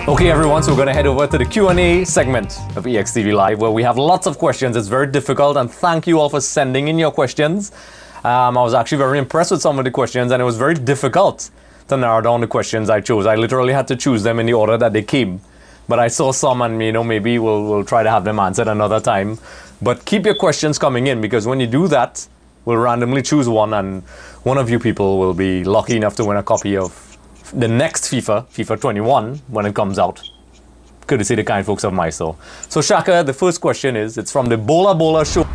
Okay, everyone, so we're going to head over to the Q&A segment of EXTV Live, where we have lots of questions. It's very difficult, and thank you all for sending in your questions. I was actually very impressed with some of the questions, and it was very difficult to narrow down the questions I chose. I literally had to choose them in the order that they came. But I saw some, and maybe we'll try to have them answered another time. But keep your questions coming in, because when you do that, we'll randomly choose one, and one of you people will be lucky enough to win a copy of the next FIFA 21, when it comes out. Good to see the kind folks of Mistore. So Shaka, the first question it's from the Bola Bola show.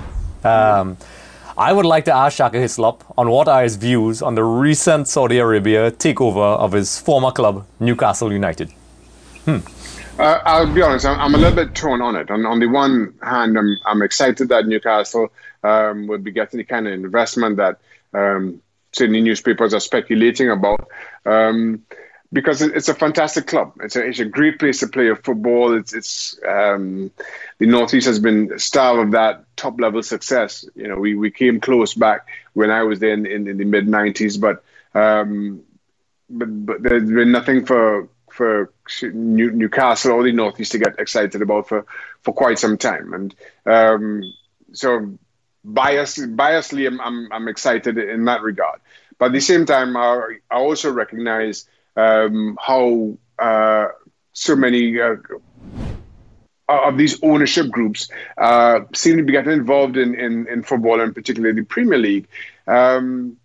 I would like to ask Shaka Hislop on what are his views on the recent Saudi Arabia takeover of his former club, Newcastle United. I'll be honest, I'm a little bit torn on it. On the one hand, I'm excited that Newcastle would be getting the kind of investment that certainly newspapers are speculating about, because it's a fantastic club. It's a great place to play football. It's the Northeast has been starved of that top level success. We came close back when I was there in the mid '90s, but there's been nothing for Newcastle or the Northeast to get excited about for quite some time. And so biasly, I'm excited in that regard. But at the same time, I also recognize how so many of these ownership groups seem to be getting involved in football, and particularly the Premier League, in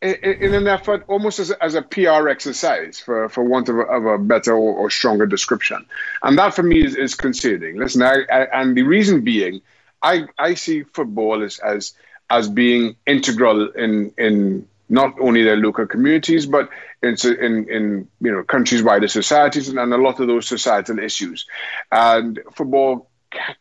an effort almost as a PR exercise, for want of a better or stronger description. And that for me is concerning. Listen, and the reason being, I see football as being integral in not only their local communities, but in countries' wider societies, and a lot of those societal issues. And football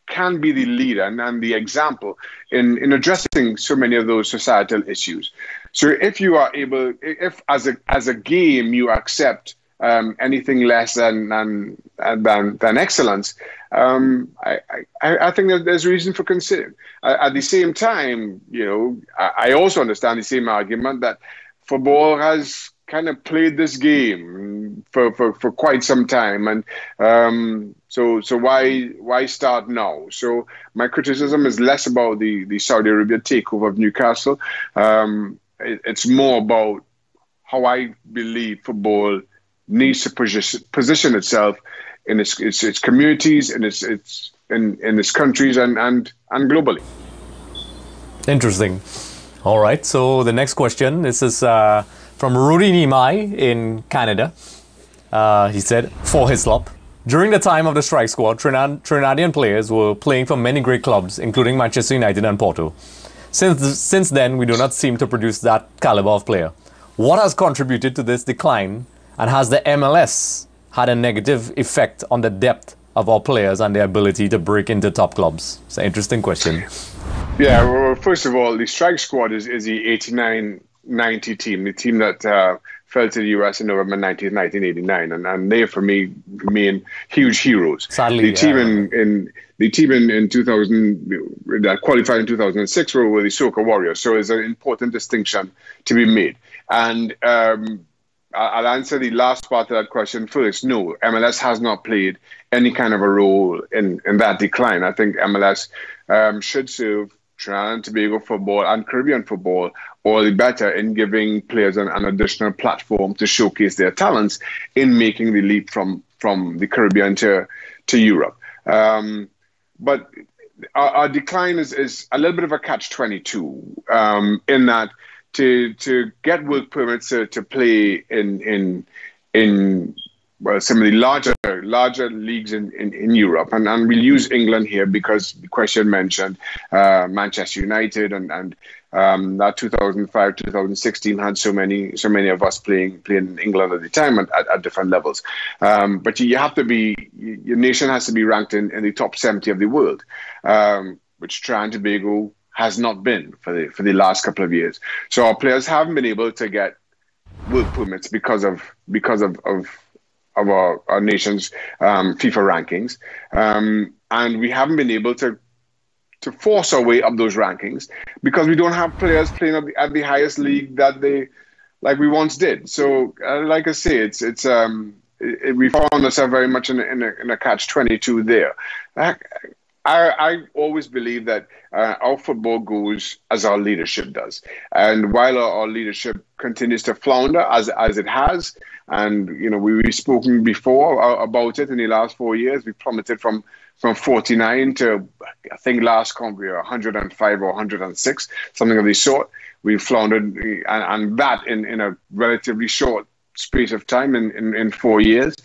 can be the leader and the example in addressing so many of those societal issues. So if you are able, if as a game you accept anything less than excellence, I think that there's reason for concern. At the same time, I also understand the same argument that football has kind of played this game for quite some time, and so why start now? So my criticism is less about the Saudi Arabia takeover of Newcastle. It's more about how I believe football needs to position itself in its communities, in its countries, and globally. Interesting. All right. So the next question, this is from Rudy Nimai in Canada. He said, for Hislop, during the time of the strike squad, Trinidadian players were playing for many great clubs, including Manchester United and Porto. Since then, we do not seem to produce that caliber of player. What has contributed to this decline, and has the MLS had a negative effect on the depth of our players and their ability to break into top clubs? It's an interesting question. Yeah, well, first of all, the strike squad is the 89-90 team, the team that fell to the US in November 1989, and they, for me, remain huge heroes. Sadly, the team in 2000 that qualified in 2006 were the Soca Warriors, so it's an important distinction to be made. And I'll answer the last part of that question first. No, MLS has not played any kind of a role in that decline. I think MLS should serve Trinidad and Tobago football and Caribbean football all the better in giving players an additional platform to showcase their talents in making the leap from the Caribbean to Europe. But our decline is a little bit of a catch-22 in that to get work permits to play in some of the larger leagues in Europe, and we'll use England here because the question mentioned Manchester United and that 2005-2016 had so many of us playing in England at the time at different levels. But you have to your nation has to be ranked in the top 70 of the world, which Trinidad and Tobago has not been for the last couple of years. So our players haven't been able to get work permits because of our nation's FIFA rankings, and we haven't been able to force our way up those rankings because we don't have players playing at the highest league that we once did. So, like I say, it's we found ourselves very much in a catch-22 there. I always believe that our football goes as our leadership does. And while our leadership continues to flounder as it has, and we've spoken before about it in the last 4 years, we plummeted from 49 to, I think last comp we were 105 or 106, something of the sort. We floundered, and that in a relatively short space of time in 4 years.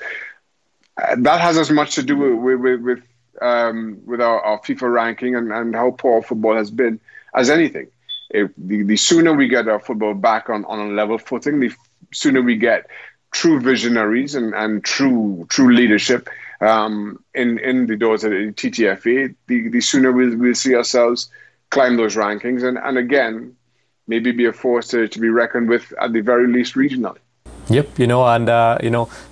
That has as much to do with our FIFA ranking and how poor football has been as anything. The sooner we get our football back on a level footing, the sooner we get true visionaries and true leadership in the doors of the TTFA, the sooner we'll see ourselves climb those rankings and again, maybe be a force to be reckoned with at the very least regionally. Yep, and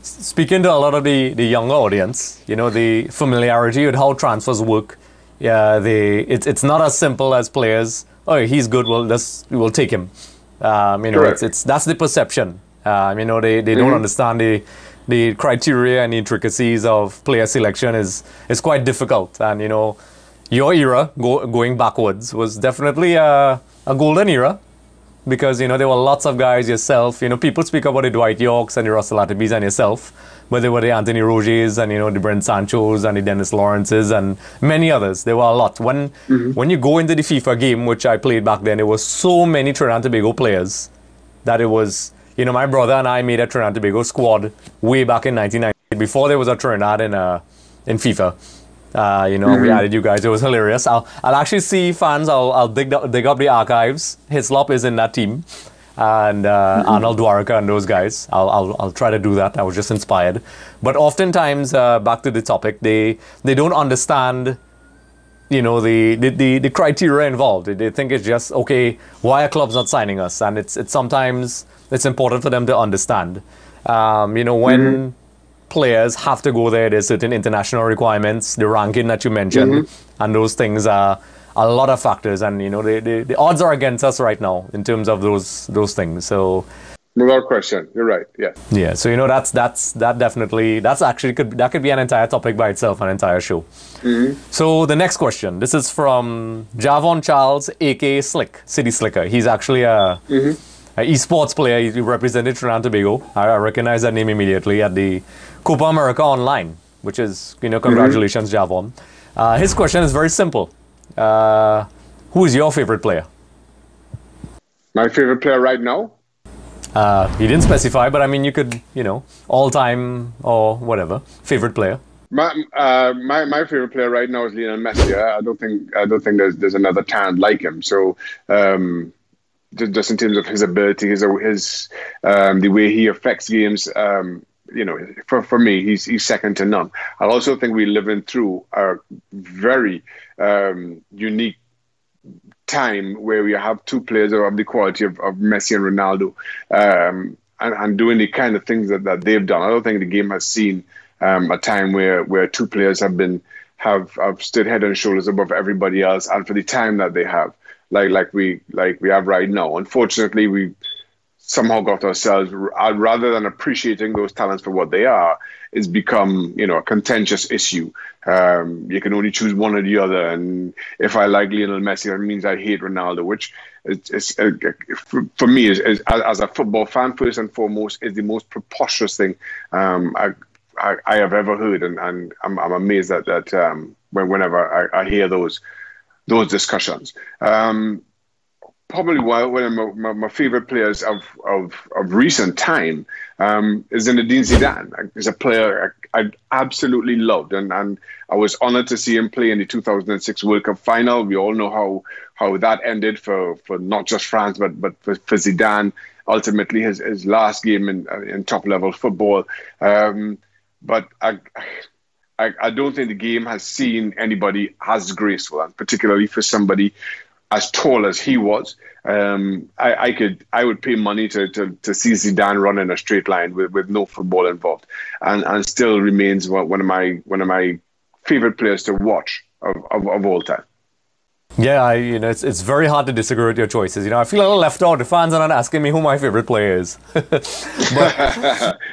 speaking to a lot of the younger audience, the familiarity with how transfers work, it's not as simple as players. Oh, he's good. Well, we'll take him. That's the perception. They don't understand the criteria and the intricacies of player selection is quite difficult. And your era going backwards was definitely a golden era. Because, there were lots of guys, yourself, people speak about the Dwight Yorks and the Russell Atterbys and yourself, but there were the Anthony Rogers and, the Brent Sanchos and the Dennis Lawrences and many others. There were a lot. When you go into the FIFA game, which I played back then, there were so many Trinidad and Tobago players that it was, my brother and I made a Trinidad and Tobago squad way back in 1998, before there was a Trinidad in FIFA. We added you guys. It was hilarious. I'll actually see fans. I'll dig up the archives. Hislop is in that team, and Arnold Dwarka and those guys. I'll try to do that. I was just inspired. But oftentimes, back to the topic, they don't understand, the criteria involved. They think it's just okay. Why are clubs not signing us? And it's sometimes it's important for them to understand. When players have to go there, there's certain international requirements, the ranking that you mentioned, and those things are a lot of factors, and the odds are against us right now in terms of those things. So without question, you're right. Yeah, so that could be an entire topic by itself, an entire show. So the next question, this is from Javon Charles, aka Slick, City Slicker. He's actually an esports player. He represented Trinidad and Tobago. I recognize that name immediately at the Copa America Online, which is, congratulations, Javon. His question is very simple. Who is your favorite player? My favorite player right now? He didn't specify, but I mean, you could, all time or whatever. Favorite player. My favorite player right now is Lionel Messi. I don't think there's another talent like him. So just in terms of his ability, his the way he affects games, for me, he's second to none. I also think we're living through a very unique time where we have two players of the quality of Messi and Ronaldo, and doing the kind of things that they've done. I don't think the game has seen a time where two players have stood head and shoulders above everybody else, and for the time that they have, like we have right now. Unfortunately, we somehow got ourselves, rather than appreciating those talents for what they are, it's become, a contentious issue. You can only choose one or the other. And if I like Lionel Messi, that means I hate Ronaldo, which is for me, is as a football fan, first and foremost, is the most preposterous thing I have ever heard. And I'm amazed that whenever I hear those discussions. Probably one of my favorite players of recent time is Zinedine Zidane. He's a player I absolutely loved, and I was honored to see him play in the 2006 World Cup final. We all know how that ended for not just France, but for Zidane. Ultimately, his last game in top level football. But I don't think the game has seen anybody as graceful, and particularly for somebody as tall as he was. I would pay money to see Zidane run in a straight line with no football involved, and still remains one of my favorite players to watch of all time. Yeah, it's very hard to disagree with your choices. I feel a little left out. The fans are not asking me who my favorite player is. But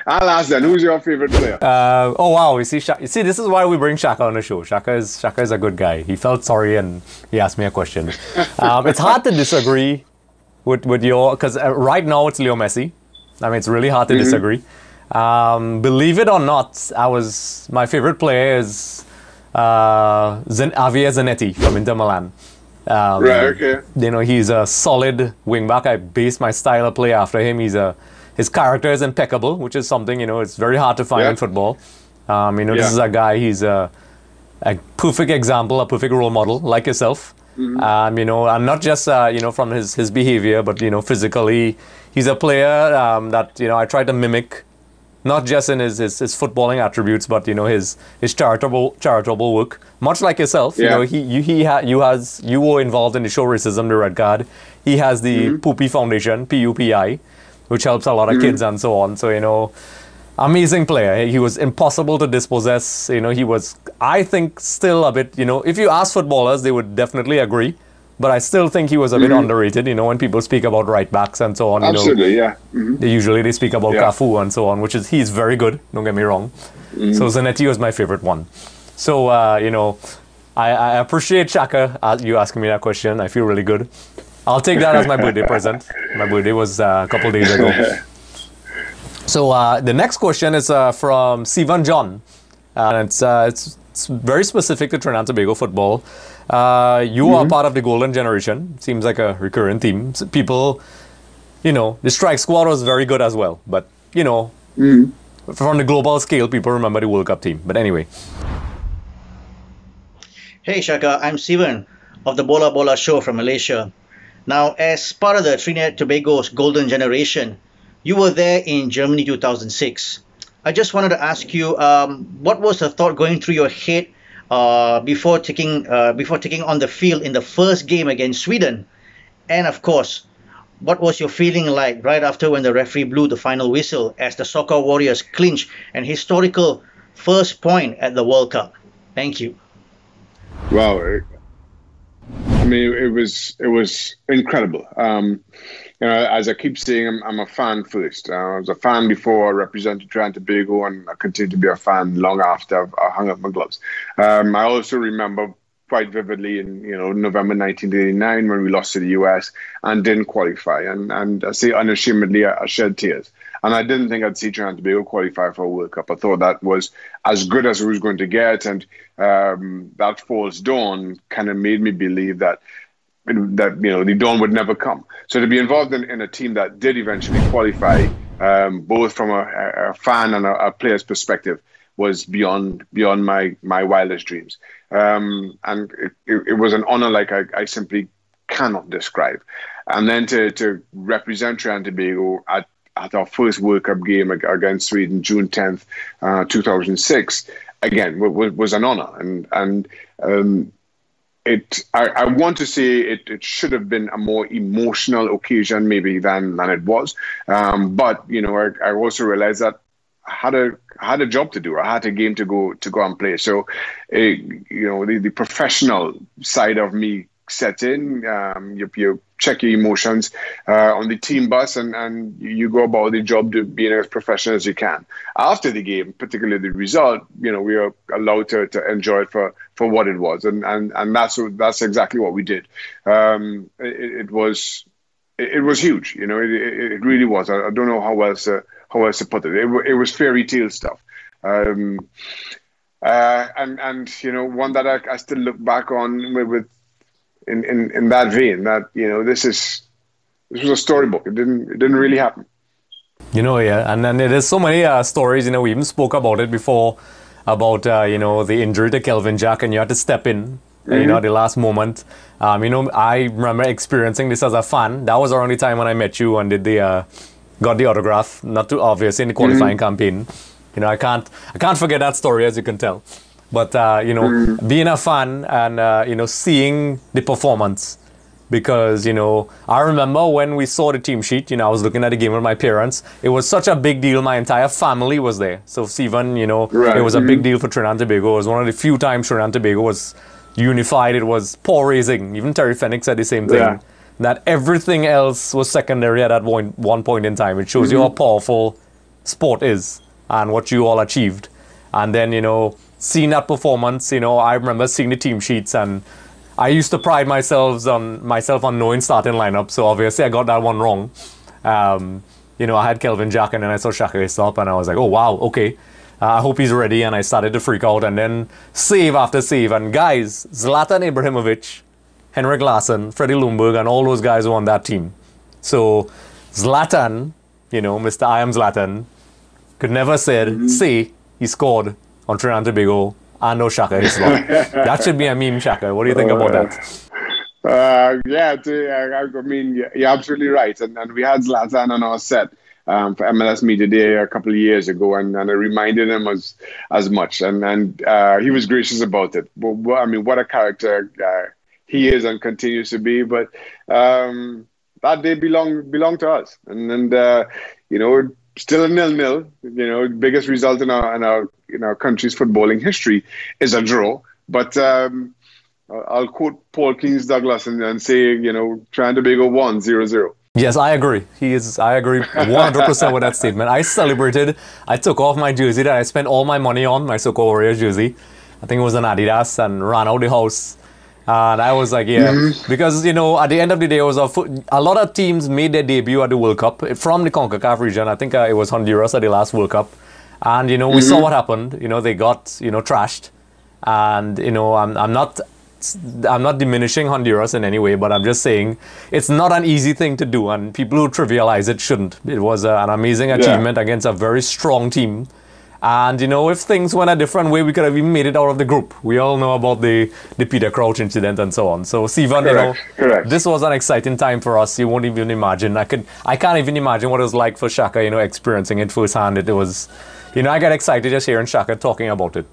I'll ask then, who's your favorite player? Oh wow, you see, this is why we bring Shaka on the show. Shaka is a good guy. He felt sorry and he asked me a question. It's hard to disagree with your, because right now it's Leo Messi. I mean, it's really hard to disagree. Believe it or not, my favorite player is Javier Zanetti from Inter Milan. Right, okay. You know, he's a solid wingback. I base my style of play after him. His character is impeccable, which is something, you know, it's very hard to find in football. You know, this is a guy, he's a perfect example, a perfect role model, like yourself. You know, and not just, you know, from his behavior, but, you know, physically. He's a player that, you know, I try to mimic, not just in his footballing attributes, but, you know, his charitable work. Much like yourself, you know, you were involved in the show Racism, the Red Card. He has the Pupi Foundation, PUPI, which helps a lot of kids and so on. So, you know, amazing player. He was impossible to dispossess. You know, he was, I think, still a bit, you know, if you ask footballers, they would definitely agree. But I still think he was a bit underrated, you know, when people speak about right backs and so on. Absolutely, you know, they speak about Cafu and so on, he's very good, don't get me wrong. So Zanetti was my favorite one. So, you know, I appreciate Shaka, you asking me that question. I feel really good. I'll take that as my birthday present. My birthday was a couple days ago. So the next question is from Sivan John. And it's very specific to Trinidad and Tobago football. You are part of the golden generation. Seems like a recurring theme. So people, you know, the strike squad was very good as well. But, you know, from the global scale, people remember the World Cup team. But anyway. Hey Shaka, I'm Sivan of the Bola Bola show from Malaysia. Now, as part of the Trinidad and Tobago's golden generation, you were there in Germany 2006. I just wanted to ask you, what was the thought going through your head before taking on the field in the first game against Sweden? And of course, what was your feeling like right after when the referee blew the final whistle as the Soccer Warriors clinched an historical first point at the World Cup? Thank you. Wow. I mean, it was incredible. You know, as I keep saying, I'm a fan first. I was a fan before I represented Trinidad and Tobago, and I continue to be a fan long after I hung up my gloves. I also remember quite vividly in November 1989 when we lost to the US and didn't qualify, and I say unashamedly I shed tears. And I didn't think I'd see Trinidad and Tobago qualify for a World Cup. I thought that was as good as it was going to get, and that false dawn kind of made me believe that the dawn would never come. So to be involved in a team that did eventually qualify, both from a fan and a player's perspective, was beyond my wildest dreams. And it was an honor like I simply cannot describe. And then to represent Trinidad and Tobago at our first World Cup game against Sweden, June 10th, 2006, again, was an honor. And I want to say it should have been a more emotional occasion maybe than it was. But, I also realized that I had a job to do. I had a game to go and play. So, the professional side of me set in. You check your emotions on the team bus, and you go about the job to being as professional as you can. After the game, particularly the result, we are allowed to enjoy it for what it was, and that's exactly what we did. It was huge. It really was. I don't know how else to put it. It was fairy tale stuff. And one that I still look back on with in that vein, that this was a storybook. It didn't really happen. And then there's so many stories. We even spoke about it before about the injury to Kelvin Jack, and you had to step in. At the last moment. I remember experiencing this as a fan. That was the only time when I met you and got the autograph. Not too obvious in the qualifying campaign. I can't forget that story, as you can tell. But being a fan and seeing the performance, because I remember when we saw the team sheet. I was looking at the game with my parents. It was such a big deal. My entire family was there. So Stephen, right. It was a big deal for Trinidad and Tobago. It was one of the few times Trinidad and Tobago was unified. It was paw raising. Even Terry Fenwick said the same thing. Yeah. That everything else was secondary at that one point in time. It shows you how powerful sport is and what you all achieved. And then, seeing that performance, I remember seeing the team sheets, and I used to pride myself on knowing starting lineup. So obviously I got that one wrong. I had Kelvin Jack, and then I saw Shaka Hislop, and I was like, oh wow, okay. I hope he's ready, and I started to freak out, and then save after save. And guys, Zlatan Ibrahimovic, Henrik Larsson, Freddie Ljungberg, and all those guys were on that team. So Zlatan, Mr. I am Zlatan, could never say he scored on Trinidad and Tobago and no Shaka Hislop. That should be a meme, Shaka. What do you think about that? I mean, you're absolutely right. And we had Zlatan on our set for MLS Media Day a couple of years ago, and I reminded him as much. And he was gracious about it. But, I mean, what a character he is and continues to be. But that day belonged to us. And still a 0-0. Biggest result in our country's footballing history is a draw. But I'll quote Paul Keens Douglas and say, Trinidad and Tobago won 0-0. Yes, I agree. I agree 100% with that statement. I celebrated. I took off my jersey that I spent all my money on, my Sooklal Warriors jersey. I think it was an Adidas, and ran out the house. And I was like, because, at the end of the day, it was a lot of teams made their debut at the World Cup from the CONCACAF region. I think it was Honduras at the last World Cup. And, we saw what happened. They got, trashed. And, I'm not diminishing Honduras in any way, but I'm just saying it's not an easy thing to do, and people who trivialize it shouldn't. It was an amazing achievement against a very strong team. And, if things went a different way, we could have even made it out of the group. We all know about the Peter Crouch incident and so on. So, Sivan, Correct. This was an exciting time for us. You won't even imagine. I can't even imagine what it was like for Shaka, experiencing it firsthand. It was, I get excited just hearing Shaka talking about it.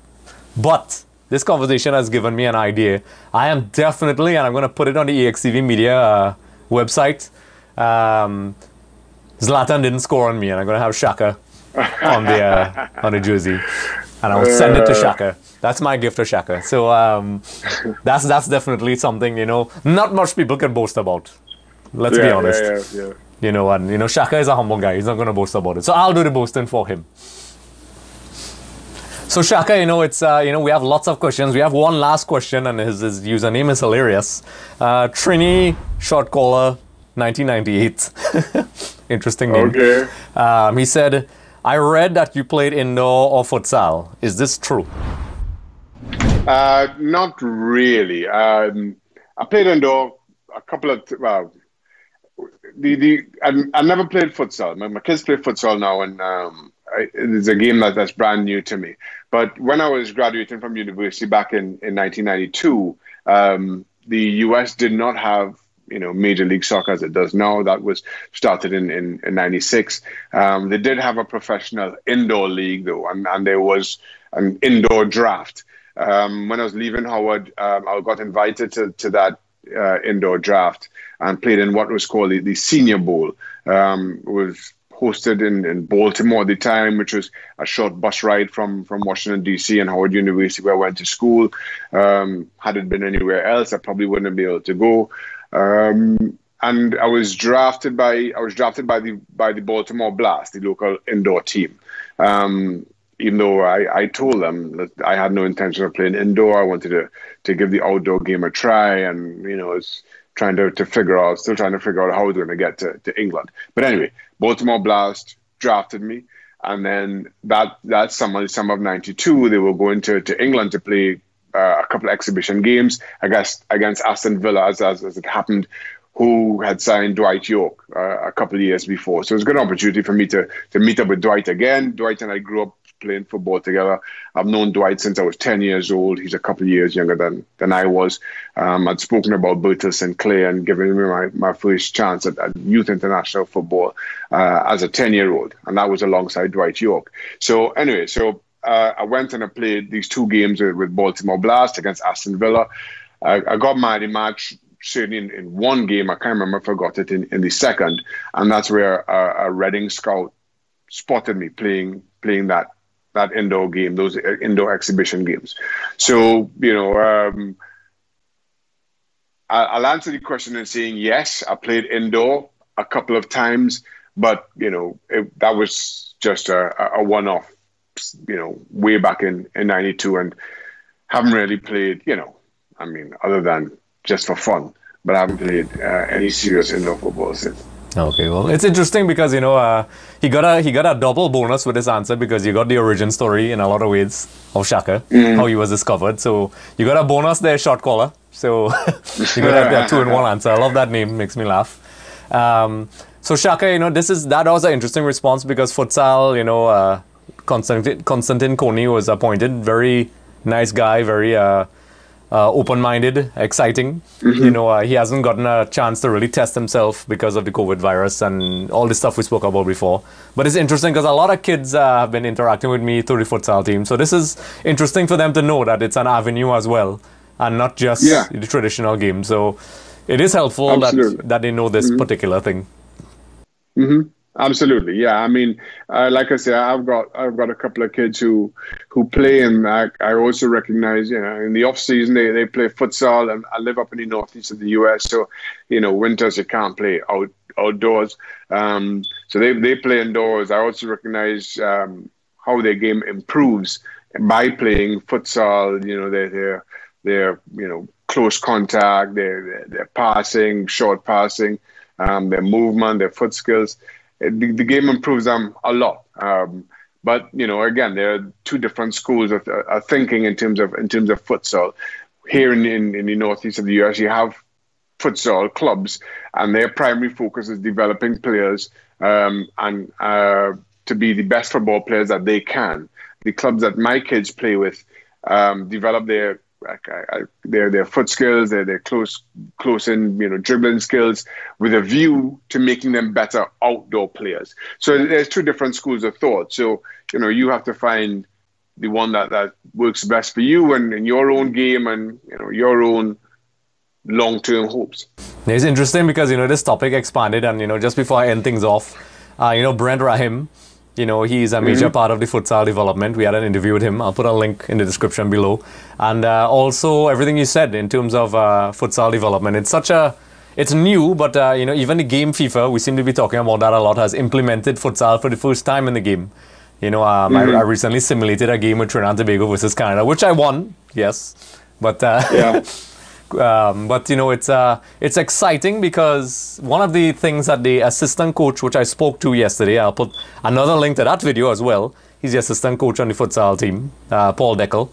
But this conversation has given me an idea. I am definitely, and I'm going to put it on the EXTV Media website. Zlatan didn't score on me, and I'm going to have Shaka on the jersey, and I'll send it to Shaka. That's my gift to Shaka. So that's definitely something not much people can boast about. Let's be honest. And Shaka is a humble guy. He's not going to boast about it. So I'll do the boasting for him. So Shaka, it's we have lots of questions. We have one last question, and his username is hilarious. Trini Shotcaller 1998. Interesting name. Okay. He said, I read that you played indoor or futsal. Is this true? Not really. I played indoor a couple of. I never played futsal. My kids play futsal now, and it's a game that's brand new to me. But when I was graduating from university back in 1992, the US did not have Major League Soccer as it does now. That was started in 96. They did have a professional indoor league though, and there was an indoor draft. When I was leaving Howard, I got invited to that indoor draft and played in what was called the Senior Bowl. It was hosted in Baltimore at the time, which was a short bus ride from Washington, D.C. and Howard University, where I went to school. Had it been anywhere else, I probably wouldn't have been able to go. And I was drafted by the Baltimore Blast, the local indoor team. Even though I told them that I had no intention of playing indoor, I wanted to give the outdoor game a try, and it's still trying to figure out how I was going to get to England. But anyway, Baltimore Blast drafted me, and then that summer of '92, they were going to England to play a couple of exhibition games against Aston Villa, as it happened, who had signed Dwight York a couple of years before. So it was a good opportunity for me to meet up with Dwight again. Dwight and I grew up playing football together. I've known Dwight since I was 10 years old. He's a couple of years younger than I was. I'd spoken about Bertil Sinclair and given me my first chance at youth international football as a 10-year-old. And that was alongside Dwight York. So anyway, I went and I played these two games with Baltimore Blast against Aston Villa. I got man of the match, certainly in one game. I can't remember if I got it in the second. And that's where a Reading scout spotted me playing that indoor game, those indoor exhibition games. So, I'll answer the question in saying, yes, I played indoor a couple of times, but, that was just a one-off, way back in '92, and haven't really played, other than just for fun, but I haven't played any serious indoor football since. Okay, well, it's interesting because he got a double bonus with this answer, because you got the origin story in a lot of ways of Shaka, how he was discovered. So you got a bonus there, shot caller. So you got a 2-in-1 answer. I love that name, makes me laugh. So Shaka, that was an interesting response, because futsal, Constantine Coney was appointed. Very nice guy, very open-minded, exciting. He hasn't gotten a chance to really test himself because of the COVID virus and all the stuff we spoke about before. But it's interesting because a lot of kids have been interacting with me through the futsal team. So this is interesting for them to know that it's an avenue as well, and not just the traditional game. So it is helpful that they know this particular thing. Absolutely, yeah. I mean, like I said, I've got a couple of kids who play, and I also recognize, in the off season they play futsal, and I live up in the northeast of the US, so winters you can't play outdoors, so they play indoors. I also recognize how their game improves by playing futsal. Their close contact, their passing, short passing, their movement, their foot skills. The game improves them a lot, but again, there are two different schools of thinking in terms of futsal. Here in the northeast of the US, you have futsal clubs, and their primary focus is developing players and to be the best football players that they can. The clubs that my kids play with develop their foot skills, their close in dribbling skills, with a view to making them better outdoor players. So there's two different schools of thought. So you have to find the one that works best for you and your own game and your own long-term hopes. It's interesting because this topic expanded, and just before I end things off, Brent Rahim. He's a major part of the futsal development. We had an interview with him. I'll put a link in the description below. And also everything you said in terms of futsal development. It's new, but even the game FIFA, we seem to be talking about that a lot, has implemented futsal for the first time in the game. I recently simulated a game with Trinidad and Tobago versus Canada, which I won, yes. But it's exciting because one of the things that the assistant coach, which I spoke to yesterday, I'll put another link to that video as well. He's the assistant coach on the futsal team, Paul Deckel,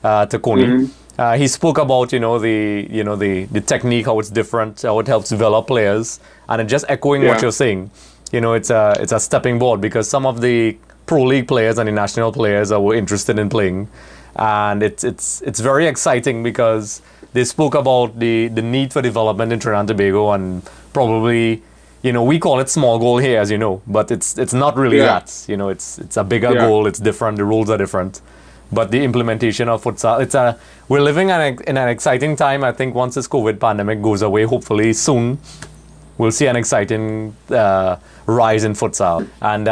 to Coney. He spoke about the technique, how it's different, how it helps develop players, and just echoing what you're saying. It's a stepping board, because some of the pro league players and the national players were interested in playing, and it's very exciting because they spoke about the need for development in Trinidad and Tobago, and probably, we call it small goal here, as you know, but it's not really that. It's a bigger goal. It's different. The rules are different. But the implementation of futsal, we're living in an exciting time. I think once this COVID pandemic goes away, hopefully soon, we'll see an exciting rise in futsal. And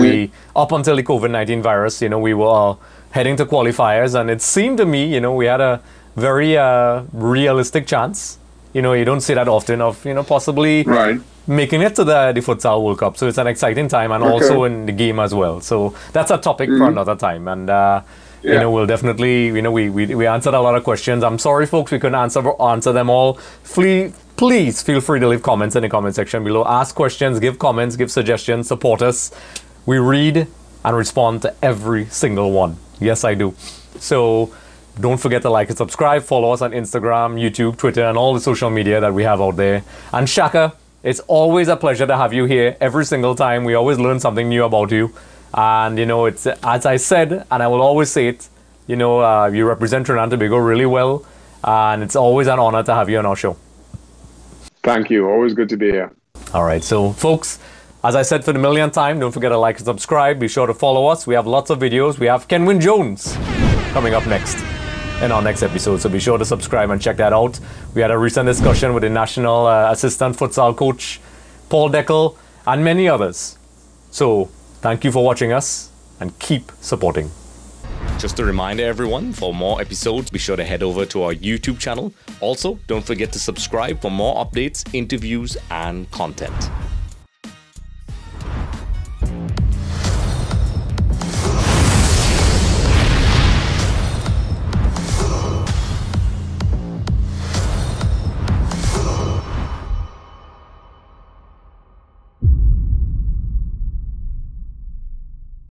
we, up until the COVID-19 virus, we were heading to qualifiers, and it seemed to me, we had a very realistic chance. You don't see that often of, possibly making it to the Futsal World Cup. So it's an exciting time, and also in the game as well. So that's a topic for another time. And, we'll definitely, we answered a lot of questions. I'm sorry, folks, we couldn't answer them all. Please feel free to leave comments in the comment section below. Ask questions, give comments, give suggestions, support us. We read and respond to every single one. Yes, I do. So don't forget to like and subscribe. Follow us on Instagram, YouTube, Twitter, and all the social media that we have out there. And Shaka, it's always a pleasure to have you here every single time. We always learn something new about you. And, it's, as I said, and I will always say it, you represent Trinidad and Tobago really well. And it's always an honor to have you on our show. Thank you. Always good to be here. All right. So, folks, as I said for the millionth time, don't forget to like and subscribe. Be sure to follow us. We have lots of videos. We have Kenwin Jones coming up next in our next episode, so be sure to subscribe and check that out. We had a recent discussion with the national assistant futsal coach Paul Deckel and many others. So thank you for watching us and keep supporting. Just a reminder, everyone, for more episodes, be sure to head over to our YouTube channel. Also, don't forget to subscribe for more updates, interviews, and content.